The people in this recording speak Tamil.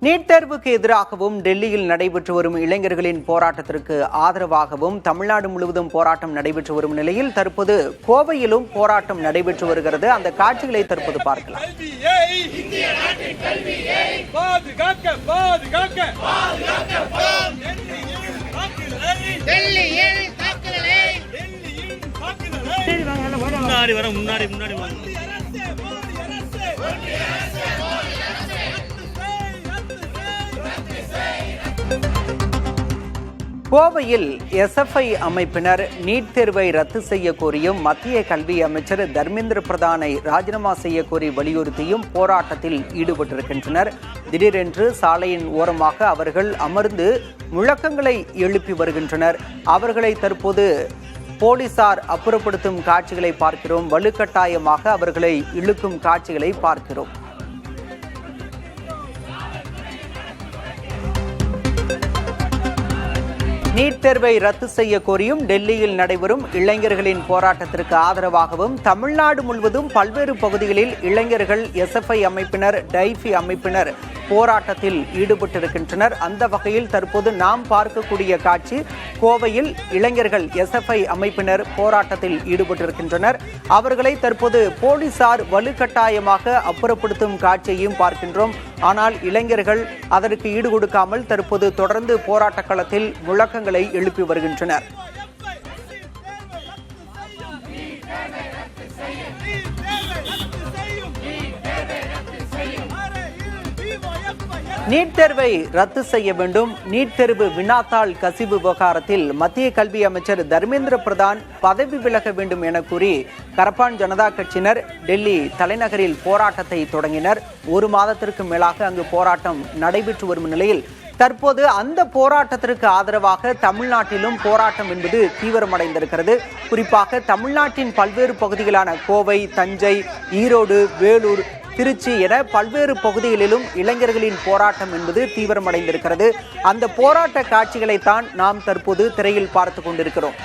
நீட் தேர்வுக்கு எதிராகவும் டெல்லியில் நடைபெற்று வரும் இளைஞர்களின் போராட்டத்திற்கு ஆதரவாகவும் தமிழ்நாடு முழுவதும் போராட்டம் நடைபெற்று வரும் நிலையில் தற்போது கோவையிலும் போராட்டம் நடைபெற்று வருகிறது. அந்த காட்சிகளை தற்போது பார்க்கலாம். கோவையில் எஸ்எஃப்ஐ அமைப்பினர் நீட் தேர்வை ரத்து செய்ய கோரியும் மத்திய கல்வி அமைச்சர் தர்மேந்திர பிரதானை ராஜினாமா செய்ய கோரி வலியுறுத்தியும் போராட்டத்தில் ஈடுபட்டிருக்கின்றனர். திடீரென்று சாலையின் ஓரமாக அவர்கள் அமர்ந்து முழக்கங்களை எழுப்பி வருகின்றனர். அவர்களை தற்போது போலீசார் அப்புறப்படுத்தும் காட்சிகளை பார்க்கிறோம். வலுக்கட்டாயமாக அவர்களை இழுக்கும் காட்சிகளை பார்க்கிறோம். நீட் தேர்வை ரத்து செய்ய கோரியும் டெல்லியில் நடைபெறும் இளைஞர்களின் போராட்டத்திற்கு ஆதரவாகவும் தமிழ்நாடு முழுவதும் பல்வேறு பகுதிகளில் இளைஞர்கள் எஸ்எஃப்ஐ அமைப்பினர் டைஃபி அமைப்பினர் போராட்டத்தில் ஈடுபட்டிருக்கின்றனர். அந்த வகையில் தற்போது நாம் பார்க்கக்கூடிய காட்சி கோவையில் இளைஞர்கள் எஸ்எஃப்ஐ அமைப்பினர் போராட்டத்தில் ஈடுபட்டிருக்கின்றனர். அவர்களை தற்போது போலீசார் வலுக்கட்டாயமாக அப்புறப்படுத்தும் காட்சியையும் பார்க்கின்றோம். ஆனால் இளைஞர்கள் அதற்கு ஈடுகொடுக்காமல் தற்போது தொடர்ந்து போராட்ட களத்தில் முழக்கங்களை எழுப்பி வருகின்றனர். நீட் தேர்வை ரத்து செய்ய வேண்டும். நீட் தேர்வு வினாத்தாள் கசிவு விவகாரத்தில் மத்திய கல்வி அமைச்சர் தர்மேந்திர பிரதான் பதவி விலக வேண்டும் என கூறி கரப்பான் ஜனதா கட்சியினர் டெல்லி தலைநகரில் போராட்டத்தை தொடங்கினர். ஒரு மாதத்திற்கு மேலாக அங்கு போராட்டம் நடைபெற்று வரும் நிலையில் தற்போது அந்த போராட்டத்திற்கு ஆதரவாக தமிழ்நாட்டிலும் போராட்டம் என்பது தீவிரமடைந்திருக்கிறது. குறிப்பாக தமிழ்நாட்டின் பல்வேறு பகுதிகளான கோவை, தஞ்சை, ஈரோடு, வேலூர், திருச்சி என பல்வேறு பகுதிகளிலும் இளைஞர்களின் போராட்டம் என்பது தீவிரமடைந்திருக்கிறது. அந்த போராட்ட காட்சிகளைத்தான் நாம் தற்போது திரையில் பார்த்து கொண்டிருக்கிறோம்.